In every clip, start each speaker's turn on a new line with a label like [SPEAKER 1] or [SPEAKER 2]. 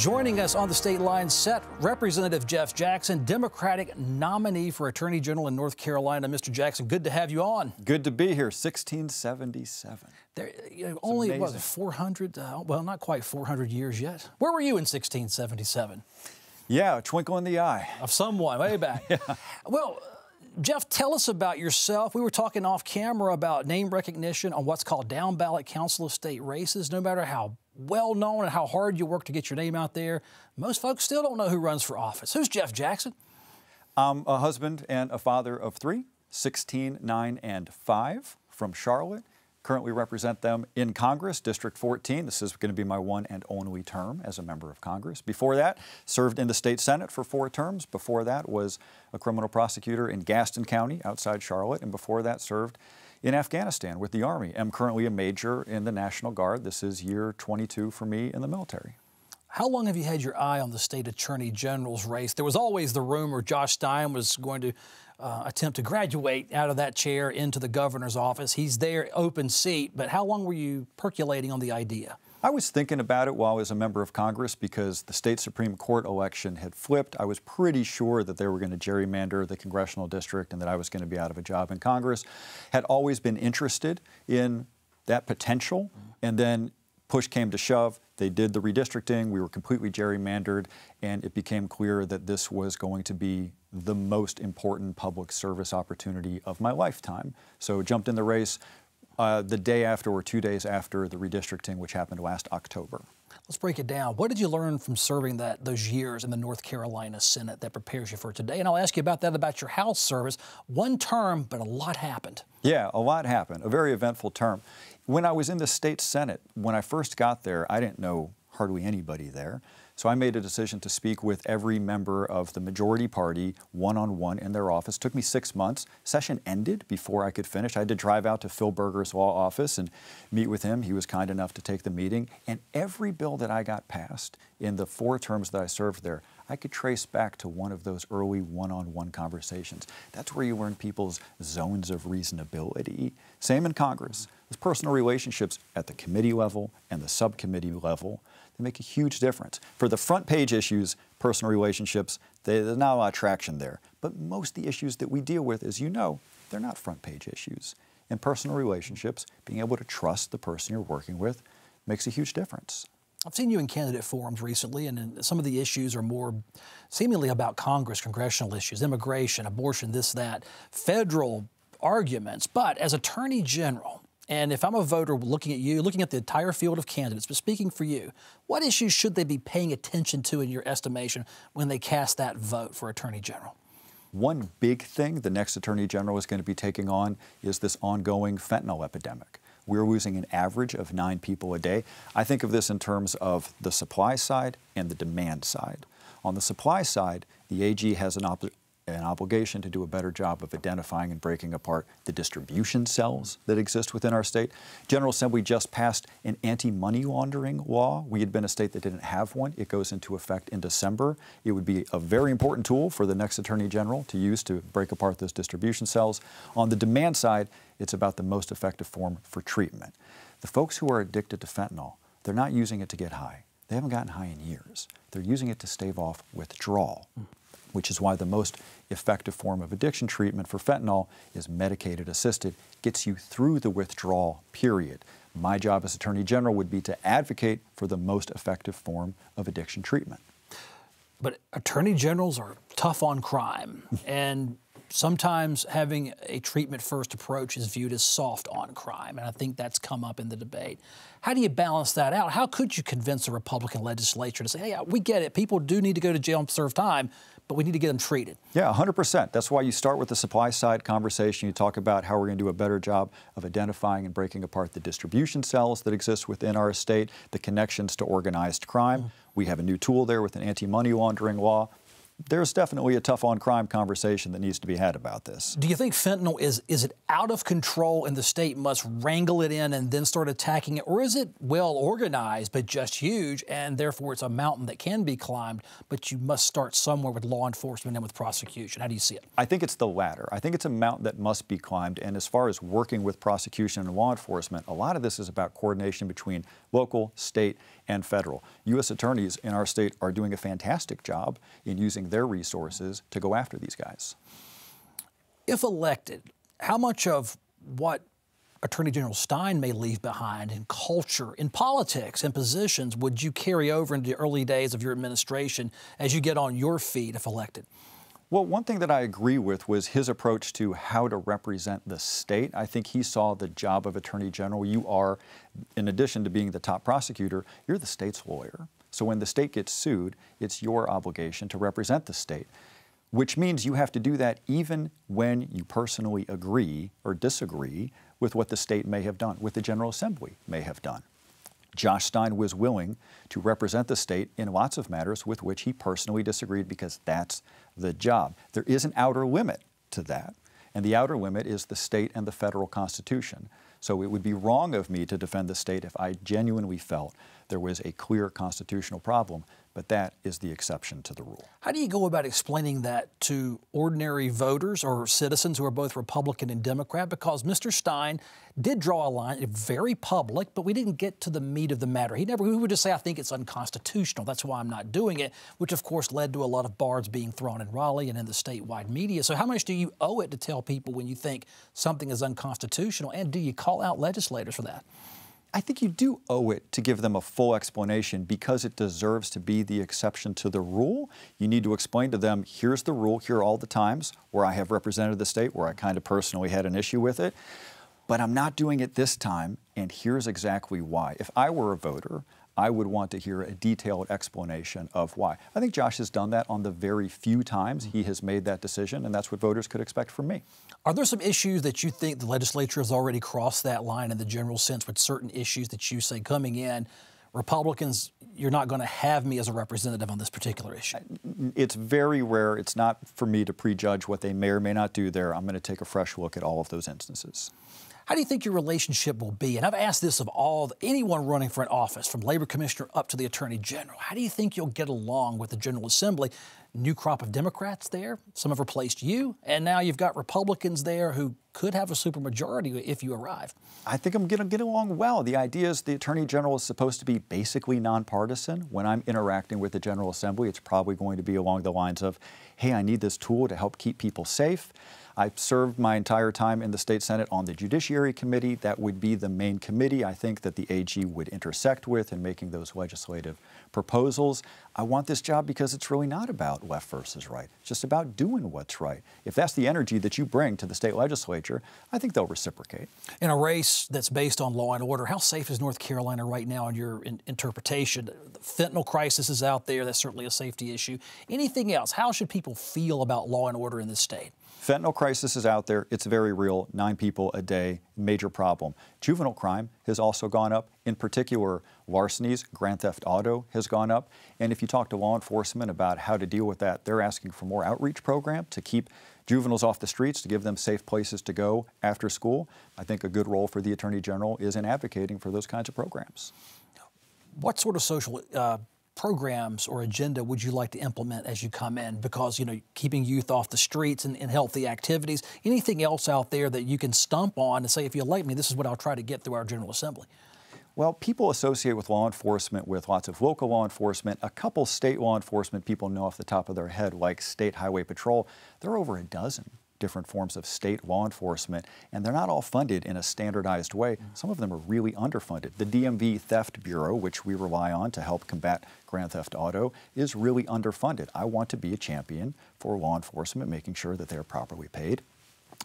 [SPEAKER 1] Joining us on the State Line set, Representative Jeff Jackson, Democratic nominee for Attorney General in North Carolina. Mr. Jackson, good to have you on.
[SPEAKER 2] Good to be here. 1677.
[SPEAKER 1] There, only, what, 400, well, not quite 400 years yet. Where were you in 1677?
[SPEAKER 2] Yeah, a twinkle in the eye.
[SPEAKER 1] Of someone, way back.
[SPEAKER 2] Yeah.
[SPEAKER 1] Well, Jeff, tell us about yourself. We were talking off camera about name recognition on what's called down-ballot council of state races. No matter how well-known and how hard you work to get your name out there, most folks still don't know who runs for office. Who's Jeff Jackson?
[SPEAKER 2] I'm a husband and a father of 3, 16, 9, and 5 from Charlotte. Currently represent them in Congress, District 14. This is going to be my one and only term as a member of Congress. Before that, served in the state Senate for 4 terms. Before that, was a criminal prosecutor in Gaston County outside Charlotte. And before that, served in Afghanistan with the Army. I'm currently a major in the National Guard. This is year 22 for me in the military.
[SPEAKER 1] How long have you had your eye on the state attorney general's race? There was always the rumor Josh Stein was going to attempt to graduate out of that chair into the governor's office. He's there, open seat, but how long were you percolating on the idea?
[SPEAKER 2] I was thinking about it while I was a member of Congress because the state Supreme Court election had flipped. I was pretty sure that they were going to gerrymander the congressional district and that I was going to be out of a job in Congress. Had always been interested in that potential, and then push came to shove. They did the redistricting. We were completely gerrymandered, and it became clear that this was going to be the most important public service opportunity of my lifetime. So jumped in the race the day after or 2 days after the redistricting, which happened last October.
[SPEAKER 1] Let's break it down. What did you learn from serving those years in the North Carolina Senate that prepares you for today? And I'll ask you about your House service. 1 term, but a lot happened.
[SPEAKER 2] Yeah, a lot happened. A very eventful term. When I was in the state Senate, when I first got there, I didn't know hardly anybody there. So I made a decision to speak with every member of the majority party one-on-one in their office. It took me 6 months. Session ended before I could finish. I had to drive out to Phil Berger's law office and meet with him. He was kind enough to take the meeting. And every bill that I got passed in the 4 terms that I served there, I could trace back to one of those early one-on-one conversations. That's where you learn people's zones of reasonability. Same in Congress. There's personal relationships at the committee level and the subcommittee level. They make a huge difference. For the front page issues, personal relationships, there's not a lot of traction there. But most of the issues that we deal with, as you know, they're not front page issues. In personal relationships, being able to trust the person you're working with makes a huge difference.
[SPEAKER 1] I've seen you in candidate forums recently, and some of the issues are more seemingly about Congress, congressional issues, immigration, abortion, this, that, federal arguments. But as Attorney General, and if I'm a voter looking at you, looking at the entire field of candidates, but speaking for you, what issues should they be paying attention to in your estimation when they cast that vote for Attorney General?
[SPEAKER 2] One big thing the next Attorney General is going to be taking on is this ongoing fentanyl epidemic. We're losing an average of 9 people a day. I think of this in terms of the supply side and the demand side. On the supply side, the AG has an obligation to do a better job of identifying and breaking apart the distribution cells that exist within our state. General Assembly just passed an anti-money laundering law. We had been a state that didn't have one. It goes into effect in December. It would be a very important tool for the next Attorney General to use to break apart those distribution cells. On the demand side, it's about the most effective form for treatment. The folks who are addicted to fentanyl, they're not using it to get high. They haven't gotten high in years. They're using it to stave off withdrawal, which is why the most effective form of addiction treatment for fentanyl is medicated assisted, gets you through the withdrawal period. My job as Attorney General would be to advocate for the most effective form of addiction treatment.
[SPEAKER 1] But Attorney Generals are tough on crime, and sometimes having a treatment-first approach is viewed as soft on crime, and I think that's come up in the debate. How do you balance that out? How could you convince a Republican legislature to say, hey, we get it, people do need to go to jail and serve time, but we need to get them treated?
[SPEAKER 2] Yeah, 100%. That's why you start with the supply side conversation. You talk about how we're going to do a better job of identifying and breaking apart the distribution cells that exist within our state, the connections to organized crime. We have a new tool there with an anti-money laundering law. There's definitely a tough on crime conversation that needs to be had about this.
[SPEAKER 1] Do you think fentanyl is it out of control and the state must wrangle it in and then start attacking it? Or is it well organized but just huge and therefore it's a mountain that can be climbed, but you must start somewhere with law enforcement and with prosecution? How do you see it?
[SPEAKER 2] I think it's the latter. I think it's a mountain that must be climbed. And as far as working with prosecution and law enforcement, a lot of this is about coordination between local, state, and federal. U.S. attorneys in our state are doing a fantastic job in using their resources to go after these guys.
[SPEAKER 1] If elected, how much of what Attorney General Stein may leave behind in culture, in politics, in positions would you carry over into the early days of your administration as you get on your feet if elected?
[SPEAKER 2] Well, one thing that I agree with was his approach to how to represent the state. I think he saw the job of Attorney General. You are, in addition to being the top prosecutor, you're the state's lawyer. So when the state gets sued, it's your obligation to represent the state, which means you have to do that even when you personally agree or disagree with what the state may have done, what the General Assembly may have done. Josh Stein was willing to represent the state in lots of matters with which he personally disagreed because that's the job. There is an outer limit to that, and the outer limit is the state and the federal Constitution. So it would be wrong of me to defend the state if I genuinely felt there was a clear constitutional problem, but that is the exception to the rule.
[SPEAKER 1] How do you go about explaining that to ordinary voters or citizens who are both Republican and Democrat? Because Mr. Stein did draw a line, very public, but we didn't get to the meat of the matter. He would just say, I think it's unconstitutional. That's why I'm not doing it, which of course led to a lot of bars being thrown in Raleigh and in the statewide media. So how much do you owe it to tell people when you think something is unconstitutional? And do you call out legislators for that?
[SPEAKER 2] I think you do owe it to give them a full explanation because it deserves to be the exception to the rule. You need to explain to them, here's the rule, here are all the times where I have represented the state, where I kind of personally had an issue with it, but I'm not doing it this time, and here's exactly why. If I were a voter, I would want to hear a detailed explanation of why. I think Josh has done that on the very few times he has made that decision, and that's what voters could expect from me.
[SPEAKER 1] Are there some issues that you think the legislature has already crossed that line in the general sense with certain issues that you say coming in, Republicans, you're not going to have me as a representative on this particular issue?
[SPEAKER 2] It's very rare. It's not for me to prejudge what they may or may not do there. I'm going to take a fresh look at all of those instances.
[SPEAKER 1] How do you think your relationship will be? And I've asked this of anyone running for an office, from labor commissioner up to the attorney general. How do you think you'll get along with the General Assembly? New crop of Democrats there. Some have replaced you. And now you've got Republicans there who could have a supermajority if you arrive.
[SPEAKER 2] I think I'm going to get along well. The idea is the attorney general is supposed to be basically nonpartisan. When I'm interacting with the General Assembly, it's probably going to be along the lines of, hey, I need this tool to help keep people safe. I've served my entire time in the state Senate on the Judiciary Committee. That would be the main committee I think that the AG would intersect with in making those legislative proposals. I want this job because it's really not about left versus right. It's just about doing what's right. If that's the energy that you bring to the state legislature, I think they'll reciprocate.
[SPEAKER 1] In a race that's based on law and order, how safe is North Carolina right now in your interpretation? The fentanyl crisis is out there. That's certainly a safety issue. Anything else? How should people feel about law and order in this state?
[SPEAKER 2] Fentanyl crisis is out there. It's very real. 9 people a day, major problem. Juvenile crime has also gone up. In particular, larcenies, grand theft auto has gone up. And if you talk to law enforcement about how to deal with that, they're asking for more outreach program to keep juveniles off the streets, to give them safe places to go after school. I think a good role for the Attorney General is in advocating for those kinds of programs.
[SPEAKER 1] What sort of social programs or agenda would you like to implement as you come in? Because, you know, keeping youth off the streets and healthy activities, anything else out there that you can stump on and say, if you elect me, this is what I'll try to get through our General Assembly?
[SPEAKER 2] Well, people associate with law enforcement with lots of local law enforcement. A couple state law enforcement people know off the top of their head, like State Highway Patrol. There are over a dozen different forms of state law enforcement, and they're not all funded in a standardized way. Some of them are really underfunded. The DMV Theft Bureau, which we rely on to help combat grand theft auto, is really underfunded. I want to be a champion for law enforcement, making sure that they're properly paid,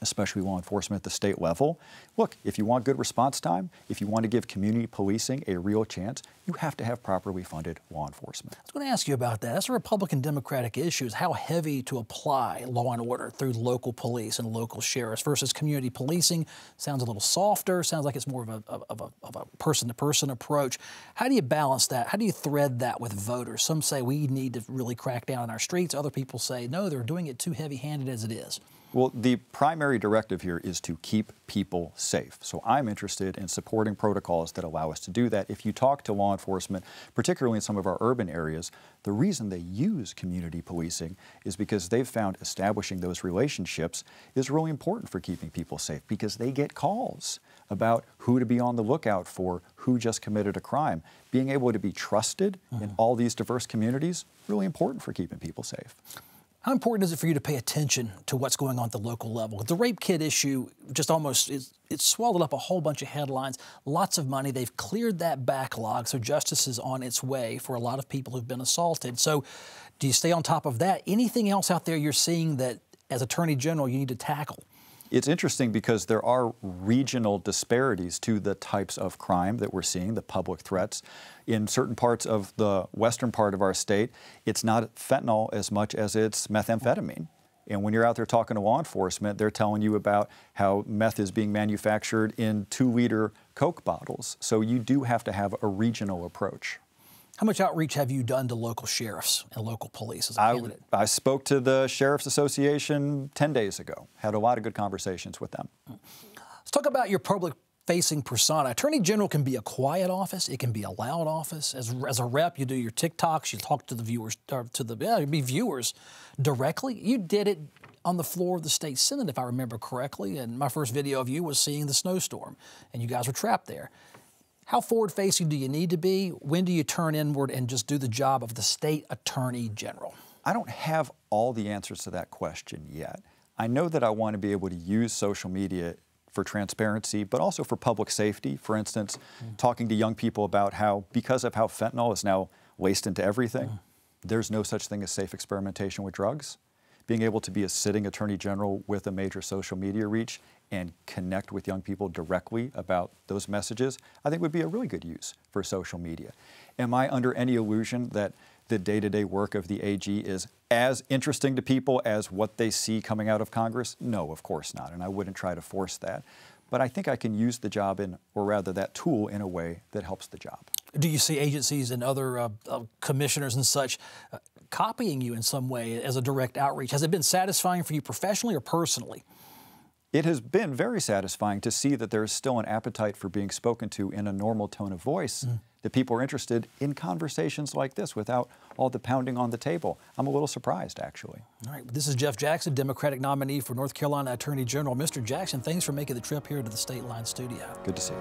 [SPEAKER 2] especially law enforcement at the state level. Look, if you want good response time, if you want to give community policing a real chance, you have to have properly funded law enforcement.
[SPEAKER 1] I was going to ask you about that. That's a Republican-Democratic issue, is how heavy to apply law and order through local police and local sheriffs versus community policing. Sounds a little softer, sounds like it's more of a person-to-person approach. How do you balance that? How do you thread that with voters? Some say we need to really crack down on our streets. Other people say, no, they're doing it too heavy-handed as it is.
[SPEAKER 2] Well, the primary directive here is to keep people safe. So I'm interested in supporting protocols that allow us to do that. If you talk to law enforcement, particularly in some of our urban areas, the reason they use community policing is because they've found establishing those relationships is really important for keeping people safe, because they get calls about who to be on the lookout for, who just committed a crime. Being able to be trusted in all these diverse communities, really important for keeping people safe.
[SPEAKER 1] How important is it for you to pay attention to what's going on at the local level? The rape kit issue just almost, it's swallowed up a whole bunch of headlines, lots of money. They've cleared that backlog, so justice is on its way for a lot of people who've been assaulted. So do you stay on top of that? Anything else out there you're seeing that, as Attorney General, you need to tackle?
[SPEAKER 2] It's interesting because there are regional disparities to the types of crime that we're seeing, the public threats. In certain parts of the western part of our state, it's not fentanyl as much as it's methamphetamine. And when you're out there talking to law enforcement, they're telling you about how meth is being manufactured in 2-liter Coke bottles. So you do have to have a regional approach.
[SPEAKER 1] How much outreach have you done to local sheriffs and local police as a candidate?
[SPEAKER 2] I spoke to the Sheriff's Association 10 days ago, had a lot of good conversations with them.
[SPEAKER 1] Let's talk about your public-facing persona. Attorney General can be a quiet office. It can be a loud office. As a rep, you do your TikToks, you talk to the viewers, you'd be viewers directly. You did it on the floor of the state Senate, if I remember correctly, and my first video of you was seeing the snowstorm, and you guys were trapped there. How forward-facing do you need to be? When do you turn inward and just do the job of the state attorney general?
[SPEAKER 2] I don't have all the answers to that question yet. I know that I want to be able to use social media for transparency, but also for public safety. For instance, talking to young people about how, because of how fentanyl is now laced into everything, there's no such thing as safe experimentation with drugs. Being able to be a sitting attorney general with a major social media reach and connect with young people directly about those messages, I think would be a really good use for social media. Am I under any illusion that the day-to-day work of the AG is as interesting to people as what they see coming out of Congress? No, of course not, and I wouldn't try to force that. But I think I can use the job or rather that tool in a way that helps the job.
[SPEAKER 1] Do you see agencies and other commissioners and such copying you in some way as a direct outreach? Has it been satisfying for you professionally or personally?
[SPEAKER 2] It has been very satisfying to see that there is still an appetite for being spoken to in a normal tone of voice, that people are interested in conversations like this without all the pounding on the table. I'm a little surprised, actually.
[SPEAKER 1] All right, this is Jeff Jackson, Democratic nominee for North Carolina Attorney General. Mr. Jackson, thanks for making the trip here to the State Line studio.
[SPEAKER 2] Good to see you.